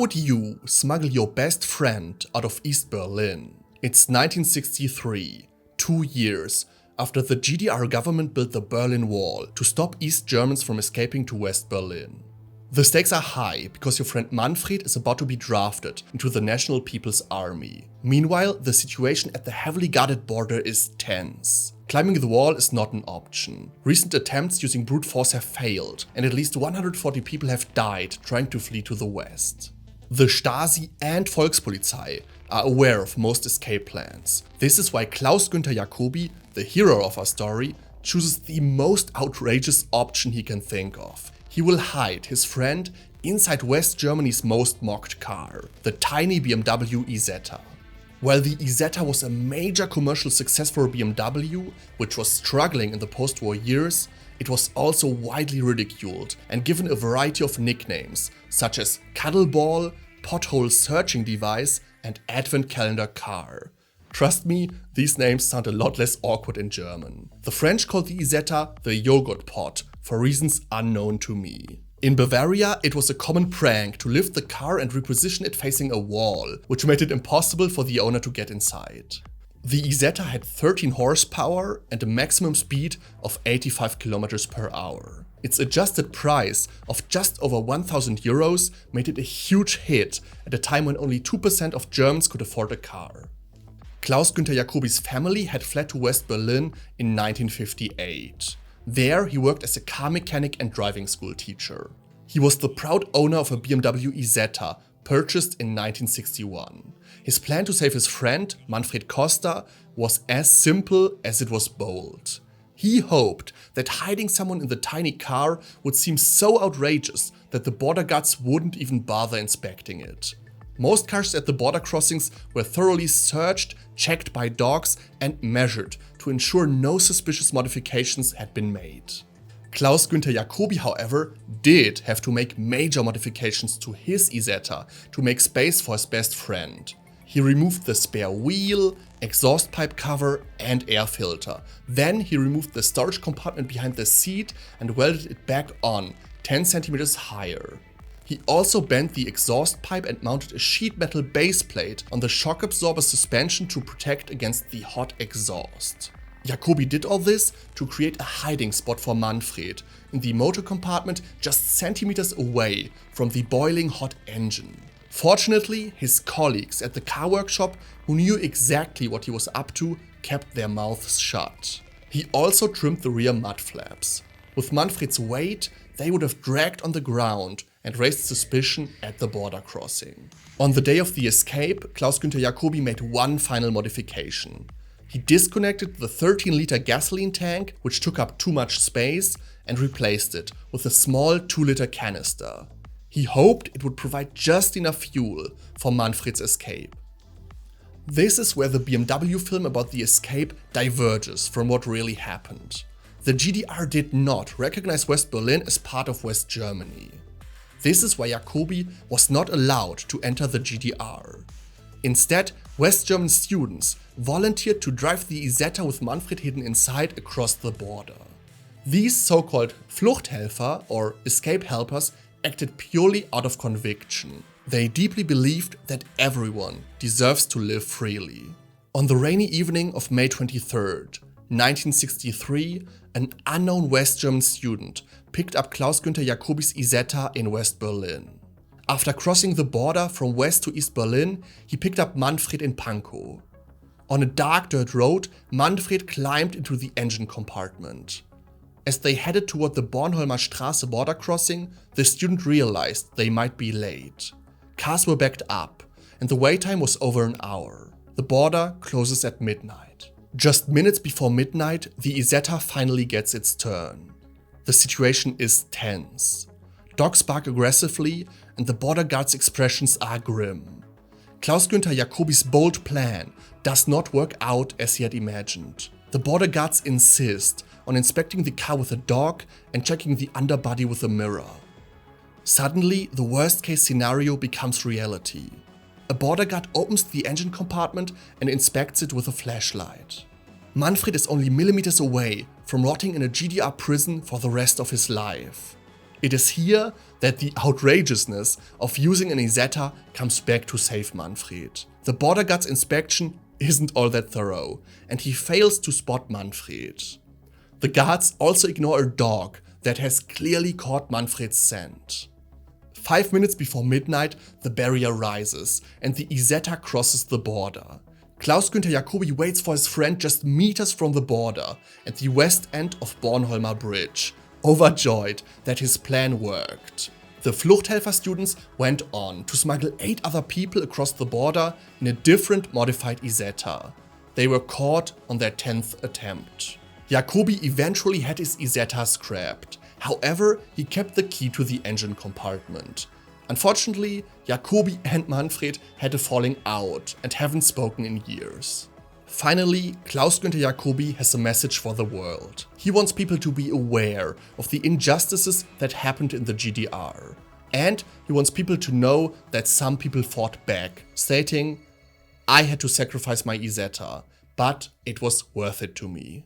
would you smuggle your best friend out of East Berlin? It's 1963, 2 years after the GDR government built the Berlin Wall to stop East Germans from escaping to West Berlin. The stakes are high because your friend Manfred is about to be drafted into the National People's Army. Meanwhile, the situation at the heavily guarded border is tense. Climbing the wall is not an option. Recent attempts using brute force have failed, and at least 140 people have died trying to flee to the west. The Stasi and Volkspolizei are aware of most escape plans. This is why Klaus-Günther Jacobi, the hero of our story, chooses the most outrageous option he can think of. He will hide his friend inside West Germany's most mocked car, the tiny BMW Isetta. While the Isetta was a major commercial success for BMW, which was struggling in the post-war years, it was also widely ridiculed and given a variety of nicknames, such as Cuddleball, Pothole Searching Device, and Advent Calendar Car. Trust me, these names sound a lot less awkward in German. The French called the Isetta the yogurt pot, for reasons unknown to me. In Bavaria, it was a common prank to lift the car and reposition it facing a wall, which made it impossible for the owner to get inside. The Isetta had 13 horsepower and a maximum speed of 85 km per hour. Its adjusted price of just over 1,000 euros made it a huge hit at a time when only 2% of Germans could afford a car. Klaus-Günther Jacobi's family had fled to West Berlin in 1958. There, he worked as a car mechanic and driving school teacher. He was the proud owner of a BMW Isetta, purchased in 1961. His plan to save his friend, Manfred Costa, was as simple as it was bold. He hoped that hiding someone in the tiny car would seem so outrageous that the border guards wouldn't even bother inspecting it. Most cars at the border crossings were thoroughly searched, checked by dogs, and measured to ensure no suspicious modifications had been made. Klaus-Günther Jacobi, however, did have to make major modifications to his Isetta to make space for his best friend. He removed the spare wheel, exhaust pipe cover, and air filter. Then he removed the storage compartment behind the seat and welded it back on, 10 centimeters higher. He also bent the exhaust pipe and mounted a sheet metal base plate on the shock absorber suspension to protect against the hot exhaust. Jacobi did all this to create a hiding spot for Manfred in the motor compartment just centimeters away from the boiling hot engine. Fortunately, his colleagues at the car workshop, who knew exactly what he was up to, kept their mouths shut. He also trimmed the rear mud flaps. With Manfred's weight, they would have dragged on the ground and raised suspicion at the border crossing. On the day of the escape, Klaus-Günther Jacobi made one final modification. He disconnected the 13-liter gasoline tank, which took up too much space, and replaced it with a small 2-liter canister. He hoped it would provide just enough fuel for Manfred's escape. This is where the BMW film about the escape diverges from what really happened. The GDR did not recognize West Berlin as part of West Germany. This is why Jacobi was not allowed to enter the GDR. Instead, West German students volunteered to drive the Isetta with Manfred hidden inside across the border. These so-called Fluchthelfer, or escape helpers, acted purely out of conviction. They deeply believed that everyone deserves to live freely. On the rainy evening of May 23rd, 1963, an unknown West German student picked up Klaus-Günther Jacobi's Isetta in West Berlin. After crossing the border from West to East Berlin, he picked up Manfred in Pankow. On a dark dirt road, Manfred climbed into the engine compartment. As they headed toward the Bornholmer Straße border crossing, the student realized they might be late. Cars were backed up, and the wait time was over an hour. The border closes at midnight. Just minutes before midnight, the Isetta finally gets its turn. The situation is tense. Dogs bark aggressively, and the border guards' expressions are grim. Klaus-Günther Jacobi's bold plan does not work out as he had imagined. The border guards insist on inspecting the car with a dog and checking the underbody with a mirror. Suddenly, the worst-case scenario becomes reality. A border guard opens the engine compartment and inspects it with a flashlight. Manfred is only millimeters away from rotting in a GDR prison for the rest of his life. It is here that the outrageousness of using an Isetta comes back to save Manfred. The border guard's inspection isn't all that thorough, and he fails to spot Manfred. The guards also ignore a dog that has clearly caught Manfred's scent. 5 minutes before midnight, the barrier rises and the Isetta crosses the border. Klaus-Günther Jacobi waits for his friend just meters from the border at the west end of Bornholmer Bridge, overjoyed that his plan worked. The Fluchthelfer students went on to smuggle 8 other people across the border in a different modified Isetta. They were caught on their 10th attempt. Jacobi eventually had his Isetta scrapped. However, he kept the key to the engine compartment. Unfortunately, Jacobi and Manfred had a falling out and haven't spoken in years. Finally, Klaus-Günther Jacobi has a message for the world. He wants people to be aware of the injustices that happened in the GDR. And he wants people to know that some people fought back, stating, "I had to sacrifice my Isetta, but it was worth it to me."